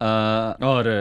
اور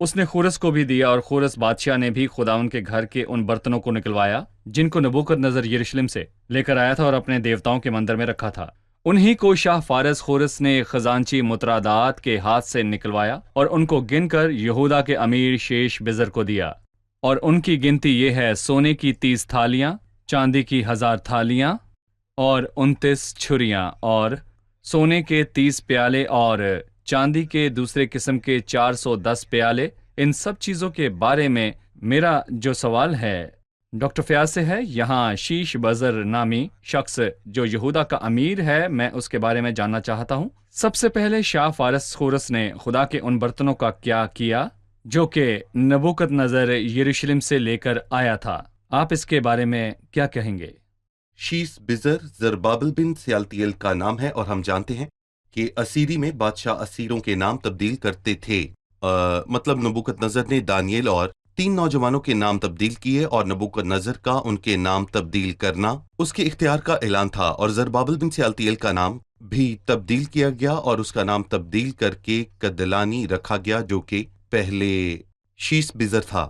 اس نے خورس کو بھی دیا اور خورس بادشاہ نے بھی خداوند کے گھر کے ان برتنوں کو نکلوایا جن کو نبوکدنضر یروشلم سے لے کر آیا تھا اور اپنے دیوتاؤں کے مندر میں رکھا تھا۔ انہی کو شاہ فارس خورس نے خزانچی مترادات کے ہاتھ سے نکلوایا اور ان کو گن کر یہودا کے امیر شیش بزر کو دیا، اور ان کی گنتی یہ ہے: سونے کی 30 تھالیاں، چاندی کی 1000 تھالیاں اور 29 چھریاں، اور سونے کے 30 پیالے اور چاندی کے دوسرے قسم کے 410 پیالے۔ ان سب چیزوں کے بارے میں میرا جو سوال ہے ڈاکٹر فیاض سے ہے، یہاں شیش بزر نامی شخص جو یہودا کا امیر ہے، میں اس کے بارے میں جاننا چاہتا ہوں۔ سب سے پہلے شاہ فارس خورس نے خدا کے ان برتنوں کا کیا کیا جو کہ نبوکدنضر یروشلم سے لے کر آیا تھا؟ آپ اس کے بارے میں کیا کہیں گے؟ شیس بزر زربابل بن سیالتیل کا نام ہے، اور ہم جانتے ہیں کہ اسیری میں بادشاہ اسیروں کے نام تبدیل کرتے تھے۔ مطلب نبوکدنضر نے دانیل اور 3 نوجوانوں کے نام تبدیل کیے، اور نبوکدنضر کا ان کے نام تبدیل کرنا اس کے اختیار کا اعلان تھا، اور زربابل بن سیالتیل کا نام بھی تبدیل کیا گیا اور اس کا نام تبدیل کر کے کدلانی رکھا گیا جو کہ پہلے شیس بزر تھا۔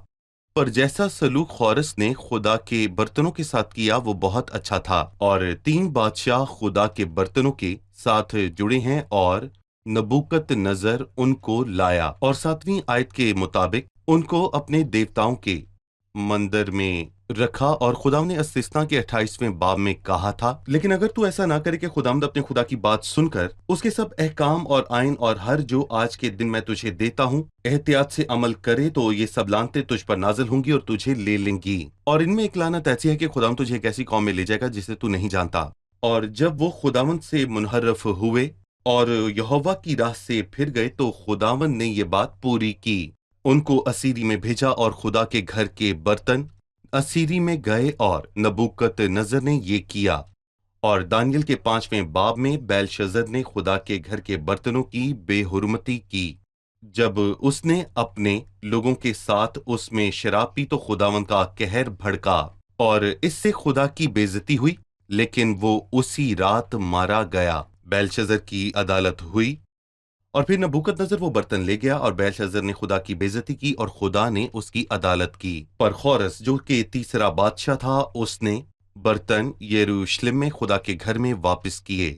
پر جیسا سلوک خورس نے خدا کے برتنوں کے ساتھ کیا وہ بہت اچھا تھا، اور 3 بادشاہ خدا کے برتنوں کے ساتھ جڑے ہیں اور نبوکدنضر ان کو لایا، اور 7ویں آیت کے مطابق ان کو اپنے دیوتاؤں کے مندر میں رکھا، اور خدا نے استثنا کے 28ویں باب میں کہا تھا، لیکن اگر تو ایسا نہ کرے کہ خداوند اپنے خدا کی بات سن کر اس کے سب احکام اور آئین اور ہر جو آج کے دن میں تجھے دیتا ہوں احتیاط سے عمل کرے، تو یہ سب لعنتیں تجھ پر نازل ہوں گی اور تجھے لے لیں گی۔ اور ان میں ایک لعنت ایسی ہے کہ خداوند تجھے ایک ایسی قوم میں لے جائے گا جسے تو نہیں جانتا۔ اور جب وہ خداوند سے منحرف ہوئے اور یہوہ کی راہ سے پھر گئے تو خداوند نے یہ بات پوری کی، ان کو اسیری میں بھیجا، اور خدا کے گھر کے برتن اسیری میں گئے، اور نبوکدنضر نے یہ کیا۔ اور دانیل کے 5ویں باب میں بیلشزر نے خدا کے گھر کے برتنوں کی بے حرمتی کی۔ جب اس نے اپنے لوگوں کے ساتھ اس میں شراب پی تو خداوند کا قہر بھڑکا، اور اس سے خدا کی بے عزتی ہوئی، لیکن وہ اسی رات مارا گیا۔ بیلشزر کی عدالت ہوئی، اور پھر نبوکدنضر وہ برتن لے گیا، اور بیلشزر نے خدا کی بے عزتی کی اور خدا نے اس کی عدالت کی۔ پر خورس جو کہ تیسرا بادشاہ تھا، اس نے برتن یروشلم میں خدا کے گھر میں واپس کیے،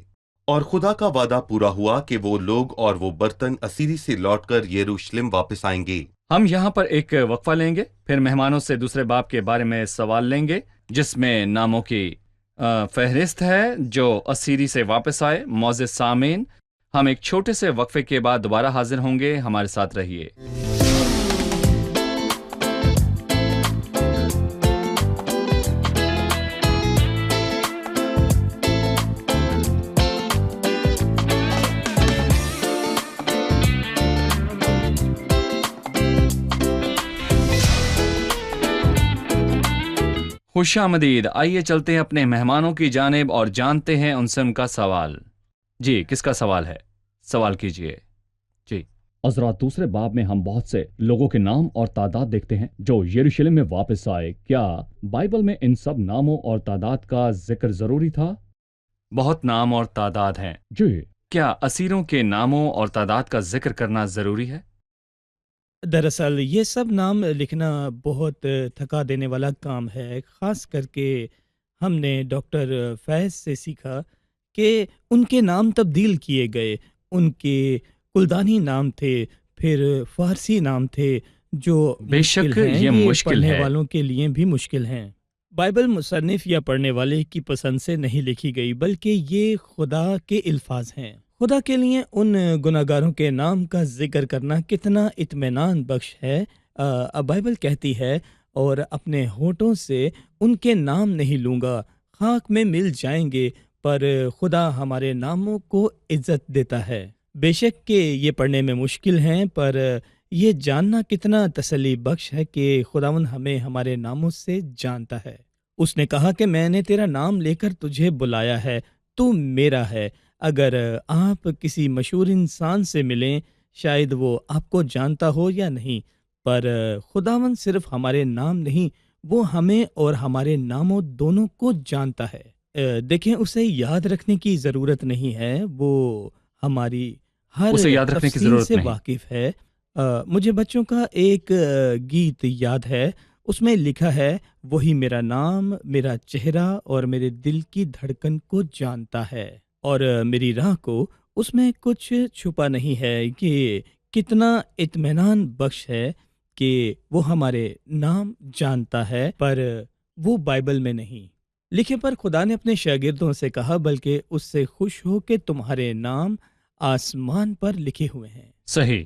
اور خدا کا وعدہ پورا ہوا کہ وہ لوگ اور وہ برتن اسیری سے لوٹ کر یروشلم واپس آئیں گے۔ ہم یہاں پر ایک وقفہ لیں گے، پھر مہمانوں سے دوسرے باب کے بارے میں سوال لیں گے جس میں ناموں کی فہرست ہے جو اسیری سے واپس آئے۔ معزز سامعین، ہم ایک چھوٹے سے وقفے کے بعد دوبارہ حاضر ہوں گے، ہمارے ساتھ رہیے۔ خوش آمدید، آئیے چلتے ہیں اپنے مہمانوں کی جانب اور جانتے ہیں ان سے ان کا سوال۔ جی، کس کا سوال ہے؟ سوال کیجئے۔ جی حضرات، دوسرے باب میں ہم بہت سے لوگوں کے نام اور تعداد دیکھتے ہیں جو یروشلم میں واپس آئے۔ کیا بائبل میں ان سب ناموں اور تعداد کا ذکر ضروری تھا؟ بہت نام اور تعداد ہیں۔ جی، کیا اسیروں کے ناموں اور تعداد کا ذکر کرنا ضروری ہے؟ دراصل یہ سب نام لکھنا بہت تھکا دینے والا کام ہے، خاص کر کے ہم نے ڈاکٹر فیض سے سیکھا کہ ان کے نام تبدیل کیے گئے، ان کے کلدانی نام تھے، پھر فارسی نام تھے جو بے شک مشکل ہیں، یہ مشکل پڑھنے ہے۔ والوں کے لیے بھی مشکل ہیں۔ بائبل مصنف یا پڑھنے والے کی پسند سے نہیں لکھی گئی، بلکہ یہ خدا کے الفاظ ہیں۔ خدا کے لیے ان گناہگاروں کے نام کا ذکر کرنا کتنا اطمینان بخش ہے۔ بائبل کہتی ہے، اور اپنے ہونٹوں سے ان کے نام نہیں لوں گا، خاک میں مل جائیں گے، پر خدا ہمارے ناموں کو عزت دیتا ہے۔ بے شک کہ یہ پڑھنے میں مشکل ہیں، پر یہ جاننا کتنا تسلی بخش ہے کہ خداوند ہمیں ہمارے ناموں سے جانتا ہے۔ اس نے کہا کہ میں نے تیرا نام لے کر تجھے بلایا ہے، تو میرا ہے۔ اگر آپ کسی مشہور انسان سے ملیں، شاید وہ آپ کو جانتا ہو یا نہیں، پر خداوند صرف ہمارے نام نہیں، وہ ہمیں اور ہمارے ناموں دونوں کو جانتا ہے۔ دیکھیں، اسے یاد رکھنے کی ضرورت نہیں ہے، وہ ہماری ہر اسے یاد رکھنے کی تفصیل ضرورت سے نہیں۔ واقف ہے۔ مجھے بچوں کا ایک گیت یاد ہے، اس میں لکھا ہے، وہی میرا نام، میرا چہرہ اور میرے دل کی دھڑکن کو جانتا ہے، اور میری راہ کو اس میں کچھ چھپا نہیں ہے۔ کہ کتنا اطمینان بخش ہے کہ وہ ہمارے نام جانتا ہے، پر وہ بائبل میں نہیں لکھے۔ پر خدا نے اپنے شاگردوں سے کہا، بلکہ اس سے خوش ہو کہ تمہارے نام آسمان پر لکھے ہوئے ہیں۔ صحیح۔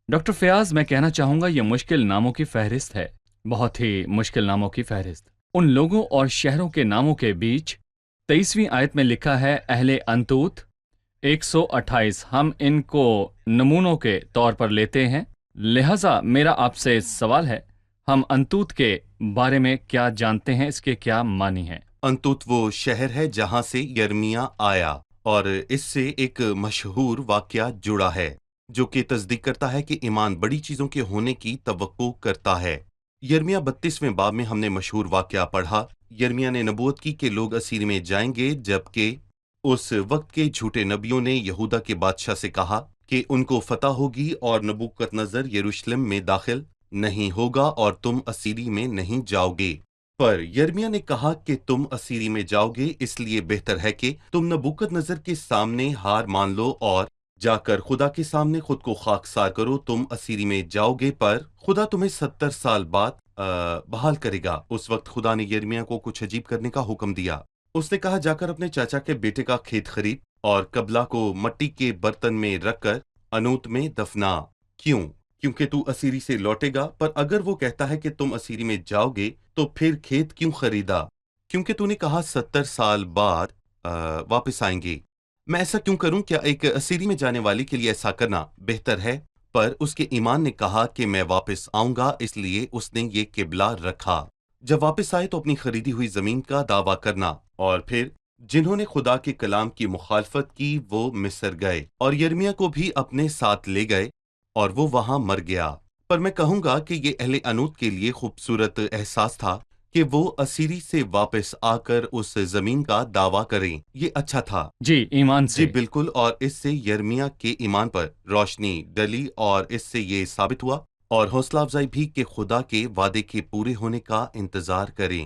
ڈاکٹر فیاض، میں کہنا چاہوں گا یہ مشکل ناموں کی فہرست ہے، بہت ہی مشکل ناموں کی فہرست۔ ان لوگوں اور شہروں کے ناموں کے بیچ 23ویں آیت میں لکھا ہے اہل انتوت 128۔ ہم ان کو نمونوں کے طور پر لیتے ہیں، لہذا میرا آپ سے سوال ہے، ہم انتوت کے بارے میں کیا جانتے ہیں، اس کے کیا معنی ہیں؟ انتوت وہ شہر ہے جہاں سے یرمیا آیا، اور اس سے ایک مشہور واقعہ جڑا ہے جو کہ تصدیق کرتا ہے کہ ایمان بڑی چیزوں کے ہونے کی توقع کرتا ہے۔ یرمیا 32ویں باب میں ہم نے مشہور واقعہ پڑھا۔ یرمیا نے نبوت کی کہ لوگ اسیر میں جائیں گے، جبکہ اس وقت کے جھوٹے نبیوں نے یہودا کے بادشاہ سے کہا کہ ان کو فتح ہوگی اور نبوکت نظر یروشلم میں داخل نہیں ہوگا اور تم اسیری میں نہیں جاؤ گے۔ پر یرمیا نے کہا کہ تم اسیری میں جاؤ گے، اس لیے بہتر ہے کہ تم نبوکت نظر کے سامنے ہار مان لو اور جا کر خدا کے سامنے خود کو خاکسار کرو۔ تم اسیری میں جاؤ گے، پر خدا تمہیں 70 سال بعد بحال کرے گا۔ اس وقت خدا نے یرمیا کو کچھ عجیب کرنے کا حکم دیا۔ اس نے کہا، جا کر اپنے چاچا کے بیٹے کا کھیت خرید اور قبلہ کو مٹی کے برتن میں رکھ کر انوت میں دفنا۔ کیوں؟ کیونکہ تو اسیری سے لوٹے گا۔ پر اگر وہ کہتا ہے کہ تم اسیری میں جاؤ گے تو پھر کھیت کیوں خریدا؟ کیونکہ تو نے کہا 70 سال بعد واپس آئیں گے۔ میں ایسا کیوں کروں؟ کیا ایک اسیری میں جانے والے کے لیے ایسا کرنا بہتر ہے؟ پر اس کے ایمان نے کہا کہ میں واپس آؤں گا، اس لیے اس نے یہ قبلہ رکھا۔ جب واپس آئے تو اپنی خریدی ہوئی زمین کا دعویٰ کرنا، اور پھر جنہوں نے خدا کے کلام کی مخالفت کی وہ مصر گئے اور یرمیا کو بھی اپنے ساتھ لے گئے اور وہ وہاں مر گیا۔ پر میں کہوں گا کہ یہ اہل انوت کے لیے خوبصورت احساس تھا کہ وہ اسیری سے واپس آ کر اس زمین کا دعویٰ کریں۔ یہ اچھا تھا۔ جی، ایمان سے۔ جی بالکل، اور اس سے یرمیا کے ایمان پر روشنی ڈلی اور اس سے یہ ثابت ہوا اور حوصلہ افزائی بھی کہ خدا کے وعدے کے پورے ہونے کا انتظار کریں۔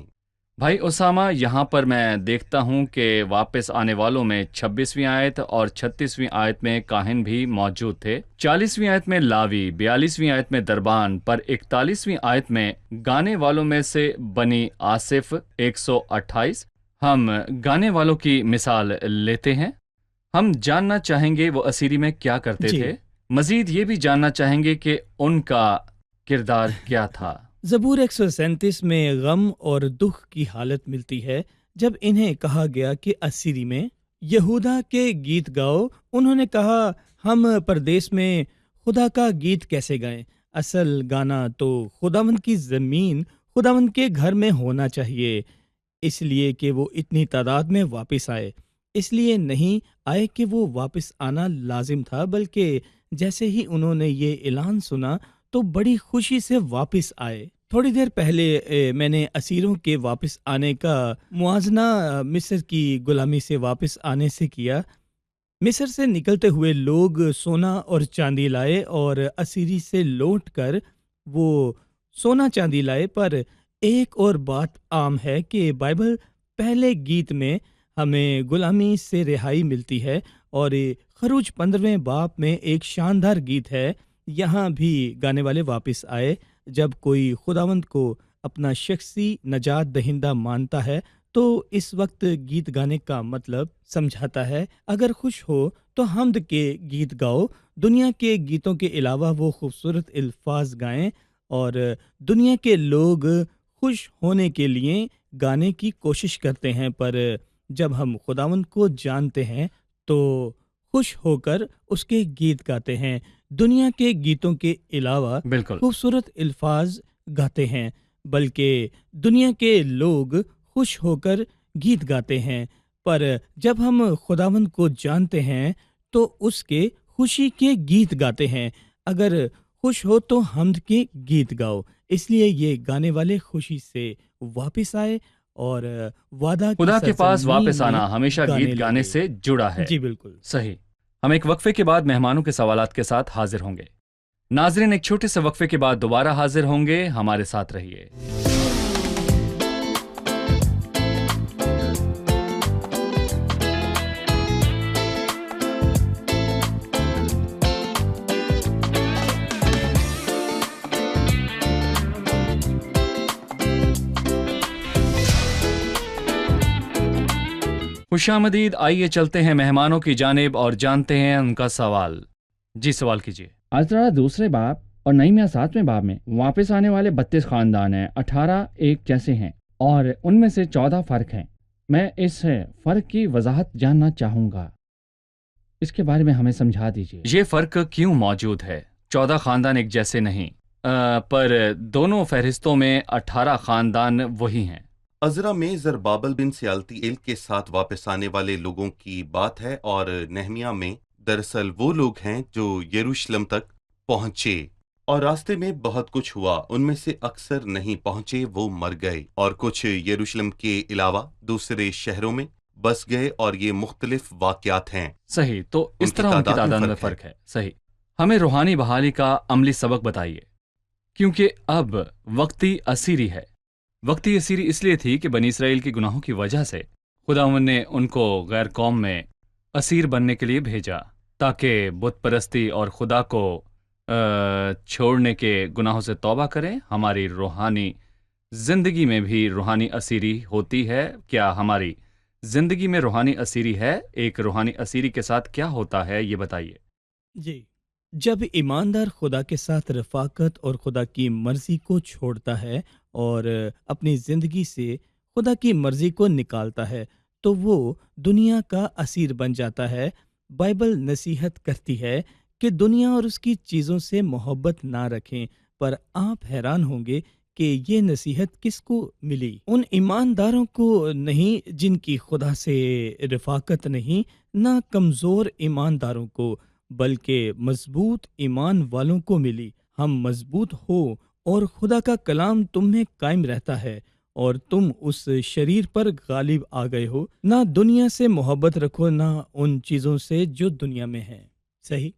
بھائی اسامہ، یہاں پر میں دیکھتا ہوں کہ واپس آنے والوں میں 26ویں آیت اور 36ویں آیت میں کاہن بھی موجود تھے، 40ویں آیت میں لاوی، 42ویں آیت میں دربان، پر 41ویں آیت میں گانے والوں میں سے بنی آصف 128۔ ہم گانے والوں کی مثال لیتے ہیں۔ ہم جاننا چاہیں گے وہ اسیری میں کیا کرتے جی۔ تھے، مزید یہ بھی جاننا چاہیں گے کہ ان کا کردار کیا تھا۔ زبور 137 میں غم اور دکھ کی حالت ملتی ہے جب انہیں کہا گیا کہ اسیری میں یہودا کے گیت گاؤ۔ انہوں نے کہا، ہم پردیس میں خدا کا گیت کیسے گائیں؟ اصل گانا تو خداوند کی زمین، خداوند کے گھر میں ہونا چاہیے، اس لیے کہ وہ اتنی تعداد میں واپس آئے۔ اس لیے نہیں آئے کہ وہ واپس آنا لازم تھا، بلکہ جیسے ہی انہوں نے یہ اعلان سنا تو بڑی خوشی سے واپس آئے۔ تھوڑی دیر پہلے میں نے اسیروں کے واپس آنے کا موازنہ مصر کی غلامی سے واپس آنے سے کیا۔ مصر سے نکلتے ہوئے لوگ سونا اور چاندی لائے اور اسیری سے لوٹ کر وہ سونا چاندی لائے۔ پر ایک اور بات عام ہے کہ بائبل پہلے گیت میں ہمیں غلامی سے رہائی ملتی ہے، اور خروج 15ویں باب میں ایک شاندار گیت ہے۔ یہاں بھی گانے والے واپس آئے۔ جب کوئی خداوند کو اپنا شخصی نجات دہندہ مانتا ہے تو اس وقت گیت گانے کا مطلب سمجھاتا ہے۔ اگر خوش ہو تو حمد کے گیت گاؤ۔ دنیا کے گیتوں کے علاوہ وہ خوبصورت الفاظ گائیں، اور دنیا کے لوگ خوش ہونے کے لیے گانے کی کوشش کرتے ہیں، پر جب ہم خداوند کو جانتے ہیں تو خوش ہو کر اس کے گیت گاتے ہیں۔ دنیا کے گیتوں کے علاوہ بالکل خوبصورت الفاظ گاتے ہیں، بلکہ دنیا کے لوگ خوش ہو کر گیت گاتے ہیں۔ پر جب ہم خداوند کو جانتے ہیں تو اس کے خوشی کے گیت گاتے ہیں۔ اگر خوش ہو تو حمد کے گیت گاؤ۔ اس لیے یہ گانے والے خوشی سے واپس آئے اور وعدہ کی خدا کے پاس سرزمین واپس میں آنا ہمیشہ گیت گانے لگے۔ سے جڑا ہے۔ جی بالکل صحیح۔ ہم ایک وقفے کے بعد مہمانوں کے سوالات کے ساتھ حاضر ہوں گے۔ ناظرین، ایک چھوٹے سے وقفے کے بعد دوبارہ حاضر ہوں گے، ہمارے ساتھ رہیے۔ خوش آمدید، آئیے چلتے ہیں مہمانوں کی جانب اور جانتے ہیں ان کا سوال۔ جی سوال کیجیے۔ عزرا دوسرے باب اور نہیمیہ 7ویں باب میں واپس آنے والے 32 خاندان ہیں، 18 ایک جیسے ہیں اور ان میں سے 14 فرق ہیں۔ میں اس فرق کی وضاحت جاننا چاہوں گا، اس کے بارے میں ہمیں سمجھا دیجیے۔ یہ فرق کیوں موجود ہے؟ 14 خاندان ایک جیسے نہیں، پر دونوں فہرستوں میں 18 خاندان وہی ہیں۔ عزرا میں زربابل بن سیالتیل کے ساتھ واپس آنے والے لوگوں کی بات ہے، اور نہمیہ میں دراصل وہ لوگ ہیں جو یروشلم تک پہنچے اور راستے میں بہت کچھ ہوا۔ ان میں سے اکثر نہیں پہنچے، وہ مر گئے، اور کچھ یروشلم کے علاوہ دوسرے شہروں میں بس گئے، اور یہ مختلف واقعات ہیں۔ صحیح، تو اس طرح ان کی تعداد میں فرق ہے۔ صحیح، ہمیں روحانی بحالی کا عملی سبق بتائیے، کیونکہ اب وقتی اسیری ہے۔ وقتی اسیری اس لیے تھی کہ بنی اسرائیل کے گناہوں کی وجہ سے خداوند نے ان کو غیر قوم میں اسیر بننے کے لیے بھیجا، تاکہ بت پرستی اور خدا کو چھوڑنے کے گناہوں سے توبہ کریں۔ ہماری روحانی زندگی میں بھی روحانی اسیری ہوتی ہے۔ کیا ہماری زندگی میں روحانی اسیری ہے؟ ایک روحانی اسیری کے ساتھ کیا ہوتا ہے، یہ بتائیے۔ جی، جب ایماندار خدا کے ساتھ رفاقت اور خدا کی مرضی کو چھوڑتا ہے اور اپنی زندگی سے خدا کی مرضی کو نکالتا ہے تو وہ دنیا کا اسیر بن جاتا ہے۔ بائبل نصیحت کرتی ہے کہ دنیا اور اس کی چیزوں سے محبت نہ رکھیں، پر آپ حیران ہوں گے کہ یہ نصیحت کس کو ملی؟ ان ایمانداروں کو نہیں جن کی خدا سے رفاقت نہیں، نہ کمزور ایمانداروں کو، بلکہ مضبوط ایمان والوں کو ملی۔ ہم مضبوط ہو اور خدا کا کلام تم میں قائم رہتا ہے اور تم اس شریر پر غالب آ گئے ہو۔ نہ دنیا سے محبت رکھو، نہ ان چیزوں سے جو دنیا میں ہیں۔ صحیح،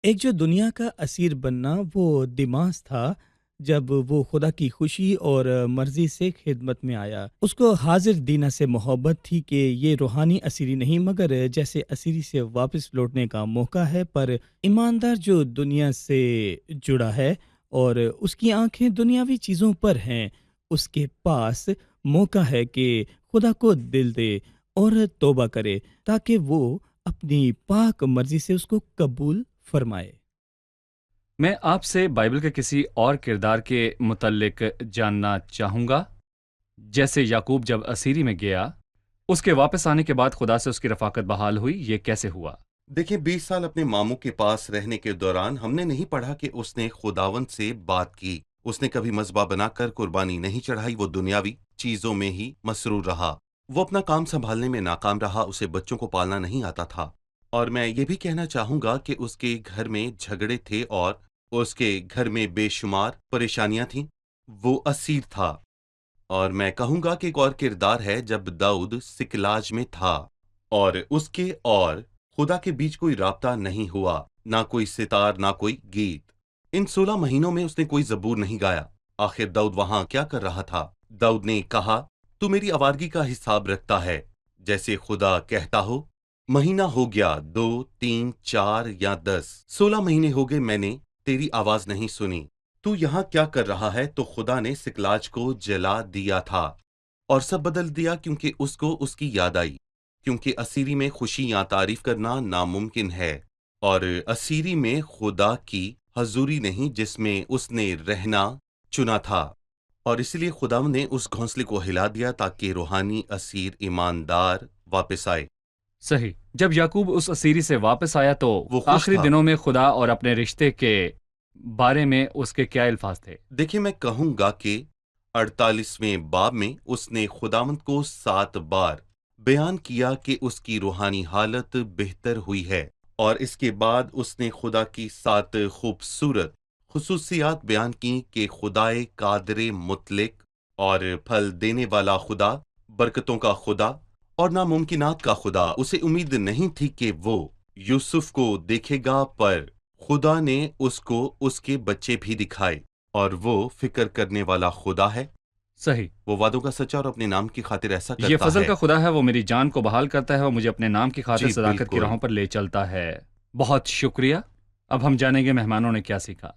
ایک جو دنیا کا اسیر بننا وہ دماغ تھا جب وہ خدا کی خوشی اور مرضی سے خدمت میں آیا۔ اس کو حاضر دینہ سے محبت تھی کہ یہ روحانی اسیری نہیں مگر جیسے اسیری سے واپس لوٹنے کا موقع ہے۔ پر ایماندار جو دنیا سے جڑا ہے اور اس کی آنکھیں دنیاوی چیزوں پر ہیں، اس کے پاس موقع ہے کہ خدا کو دل دے اور توبہ کرے تاکہ وہ اپنی پاک مرضی سے اس کو قبول فرمائے۔ میں آپ سے بائبل کے کسی اور کردار کے متعلق جاننا چاہوں گا، جیسے یعقوب جب اسیری میں گیا، اس کے واپس آنے کے بعد خدا سے اس کی رفاقت بحال ہوئی، یہ کیسے ہوا؟ دیکھیں، 20 سال اپنے ماموں کے پاس رہنے کے دوران ہم نے نہیں پڑھا کہ اس نے خداوند سے بات کی۔ اس نے کبھی مذبح بنا کر قربانی نہیں چڑھائی، وہ دنیاوی چیزوں میں ہی مسرور رہا۔ وہ اپنا کام سنبھالنے میں ناکام رہا، اسے بچوں کو پالنا نہیں آتا تھا۔ اور میں یہ بھی کہنا چاہوں گا کہ اس کے گھر میں جھگڑے تھے اور اس کے گھر میں بے شمار پریشانیاں تھیں۔ وہ اسیر تھا۔ اور میں کہوں گا کہ ایک اور کردار ہے جب داؤد سکلاج میں تھا اور اس کے اور خدا کے بیچ کوئی رابطہ نہیں ہوا، نہ کوئی ستار، نہ کوئی گیت۔ ان 16 مہینوں میں اس نے کوئی زبور نہیں گایا۔ آخر داؤد وہاں کیا کر رہا تھا؟ داؤد نے کہا، تو میری آوارگی کا حساب رکھتا ہے، جیسے خدا کہتا ہو۔ مہینہ ہو گیا 2، 3، 4 یا 10، 16 مہینے ہو گئے میں نے تیری آواز نہیں سنی۔ تو یہاں کیا کر رہا ہے؟ تو خدا نے سکلاج کو جلا دیا تھا اور سب بدل دیا کیونکہ اس کو اس کی یاد آئی، کیونکہ اسیری میں خوشی یا تعریف کرنا ناممکن ہے، اور اسیری میں خدا کی حضوری نہیں جس میں اس نے رہنا چنا تھا، اور اس لیے خدا نے اس گھونسلے کو ہلا دیا تاکہ روحانی اسیر ایماندار واپس آئے۔ صحیح، جب یعقوب اس اسیری سے واپس آیا تو وہ خوش آخری تھا۔ دنوں میں خدا اور اپنے رشتے کے بارے میں اس کے کیا الفاظ تھے؟ دیکھیں، میں کہوں گا کہ 48ویں باب میں اس نے خداوند کو 7 بار بیان کیا کہ اس کی روحانی حالت بہتر ہوئی ہے، اور اس کے بعد اس نے خدا کی 7 خوبصورت خصوصیات بیان کی کہ خدائے قادر مطلق اور پھل دینے والا خدا، برکتوں کا خدا اور ناممکنات کا خدا۔ اسے امید نہیں تھی کہ وہ یوسف کو دیکھے گا، پر خدا نے اس کو اس کے بچے بھی دکھائے، اور وہ فکر کرنے والا خدا ہے۔ صحیح، وہ وعدوں کا سچا اور اپنے نام کی خاطر ایسا کرتا ہے۔ یہ فضل کا خدا ہے، وہ میری جان کو بحال کرتا ہے، وہ مجھے اپنے نام کی خاطر جی، صداقت کی بالکل۔ راہوں پر لے چلتا ہے۔ بہت شکریہ۔ اب ہم جانیں گے مہمانوں نے کیا سیکھا۔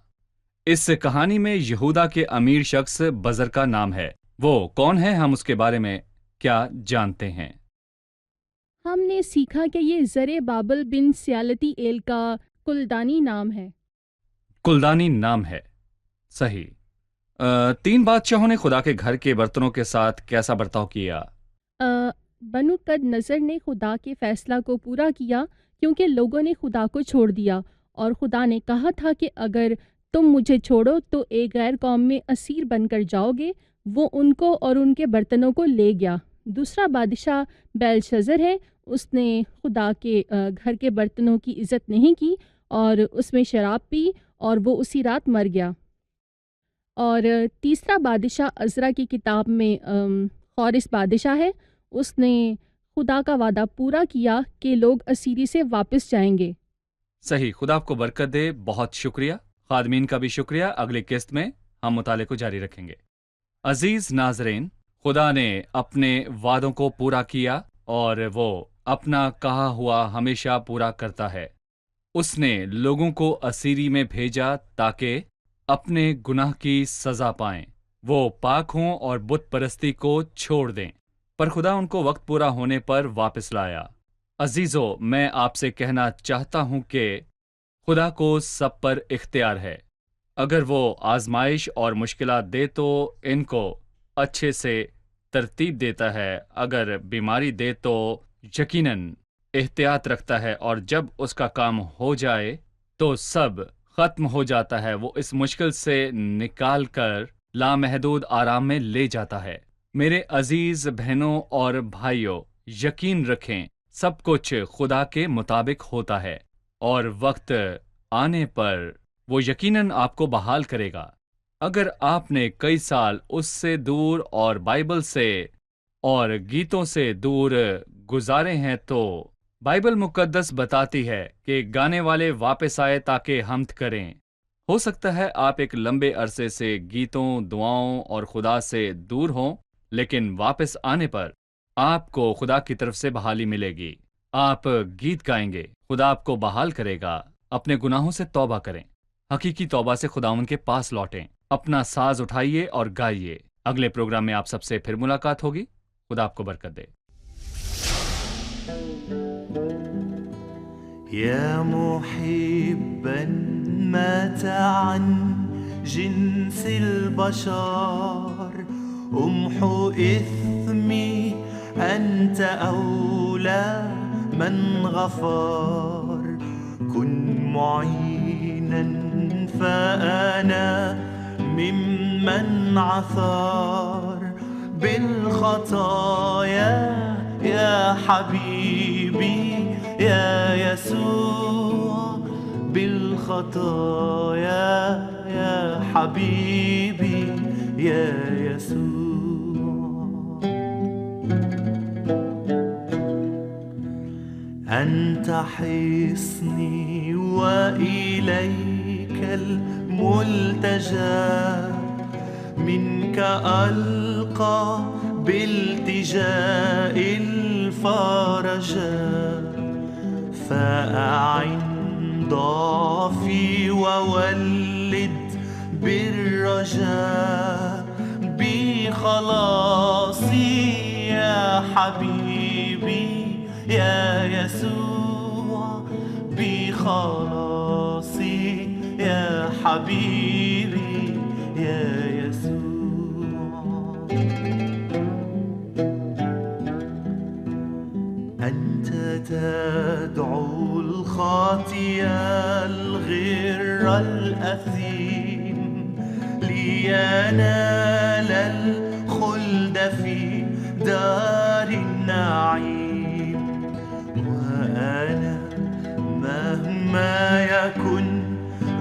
اس کہانی میں یہودا کے امیر شخص بزر کا نام ہے۔ وہ کون ہے؟ ہم اس کے بارے میں کیا جانتے ہیں؟ ہم نے سیکھا کہ یہ زر بابل بن سیالتی ایل کا کلدانی نام ہے۔ کلدانی نام ہے، صحیح۔ تین بادشاہوں نے خدا کے گھر کے برتنوں کے ساتھ کیسا برتاؤ کیا؟ بنو قد نظر نے خدا کے فیصلہ کو پورا کیا، کیونکہ لوگوں نے خدا کو چھوڑ دیا، اور خدا نے کہا تھا کہ اگر تم مجھے چھوڑو تو ایک غیر قوم میں اسیر بن کر جاؤ گے۔ وہ ان کو اور ان کے برتنوں کو لے گیا۔ دوسرا بادشاہ بیلشزر ہے، اس نے خدا کے گھر کے برتنوں کی عزت نہیں کی اور اس میں شراب پی، اور وہ اسی رات مر گیا۔ اور تیسرا بادشاہ عزرا کی کتاب میں خورس بادشاہ ہے، اس نے خدا کا وعدہ پورا کیا کہ لوگ اسیری سے واپس جائیں گے۔ صحیح، خدا آپ کو برکت دے۔ بہت شکریہ، خادمین کا بھی شکریہ۔ اگلی قسط میں ہم مطالعے کو جاری رکھیں گے۔ عزیز ناظرین، خدا نے اپنے وعدوں کو پورا کیا اور وہ اپنا کہا ہوا ہمیشہ پورا کرتا ہے۔ اس نے لوگوں کو اسیری میں بھیجا تاکہ اپنے گناہ کی سزا پائیں، وہ پاک ہوں اور بت پرستی کو چھوڑ دیں، پر خدا ان کو وقت پورا ہونے پر واپس لایا۔ عزیزو، میں آپ سے کہنا چاہتا ہوں کہ خدا کو سب پر اختیار ہے۔ اگر وہ آزمائش اور مشکلات دے تو ان کو اچھے سے ترتیب دیتا ہے، اگر بیماری دے تو یقیناً احتیاط رکھتا ہے، اور جب اس کا کام ہو جائے تو سب ختم ہو جاتا ہے، وہ اس مشکل سے نکال کر لامحدود آرام میں لے جاتا ہے۔ میرے عزیز بہنوں اور بھائیوں، یقین رکھیں سب کچھ خدا کے مطابق ہوتا ہے، اور وقت آنے پر وہ یقیناً آپ کو بحال کرے گا۔ اگر آپ نے کئی سال اس سے دور اور بائبل سے اور گیتوں سے دور گزارے ہیں تو بائبل مقدس بتاتی ہے کہ گانے والے واپس آئے تاکہ حمد کریں۔ ہو سکتا ہے آپ ایک لمبے عرصے سے گیتوں، دعاؤں اور خدا سے دور ہوں، لیکن واپس آنے پر آپ کو خدا کی طرف سے بحالی ملے گی۔ آپ گیت گائیں گے، خدا آپ کو بحال کرے گا۔ اپنے گناہوں سے توبہ کریں، حقیقی توبہ سے خداوند کے پاس لوٹیں، اپنا ساز اٹھائیے اور گائیے۔ اگلے پروگرام میں آپ سب سے پھر ملاقات ہوگی۔ خدا آپ کو برکت دے۔ يا محبا مات عن جنس البشر امحو إثمي أنت أولى من غفر كن معينا فأنا ممن عثر بالخطايا يا حبيبي يا يسوع بالخطايا يا حبيبي يا يسوع أنت حصني وإليك الملتجى منك ألقى بالتجاء الفرجا فأعن ضعفي وولد بالرجاء بخلاصي يا حبيبي يا يسوع بخلاصي يا حبيبي يا يسوع أنت تدعو الخاطي الغر الأثيم لينال الخلد في دار النعيم وأنا مهما يكن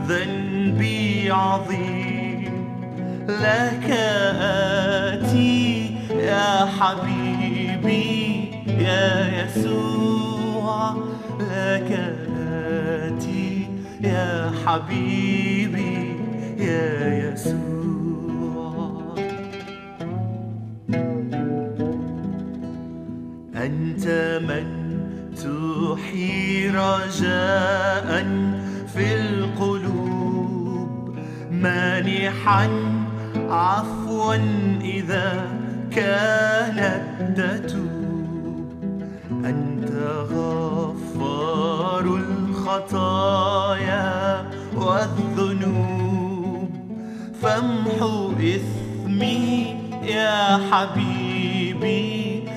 ذنبي عظيم لك آتي يا حبيبي يا يسوع لك يا حبيبي يا يسوع. أنت من تحيي رجاء في القلوب، مانحا عفوا إذا كانت تتوب. أنت غفار الخطايا والذنوب، فامحو إثمي يا حبيبي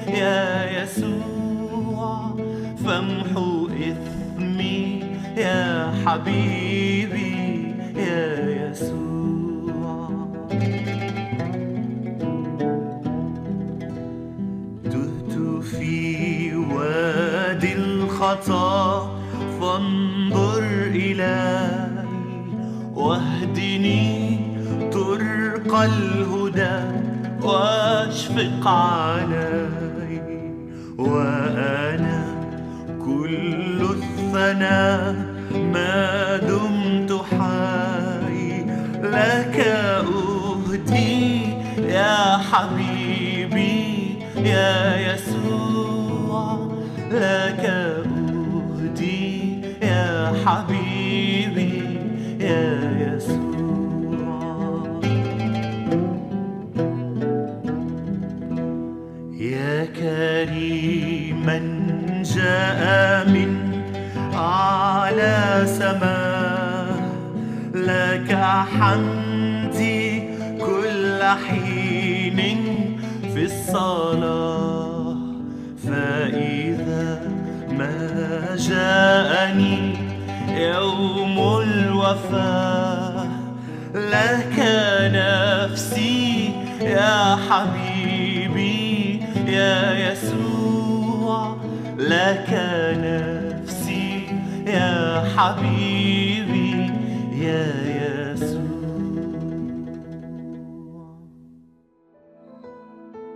يا يسوع. فامحو إثمي يا حبيبي يا يسوع. تهت في وادي الخطا، فانظر إلي واهدني طرق الهدى واشفق علي. وأنا كل الثناء ما دمت حي، لك أهدي يا حبيبي يا يسوع. لك أهدي يا حبيبي يا يسوع. يا كريما جاء من أعلى سماء، لك حمدي كل حين في الصلاة. فإذا ما جاءني يوم الوفاة، لك نفسي يا حبيبي يا يسوع. لك نفسي يا حبيبي يا يسوع.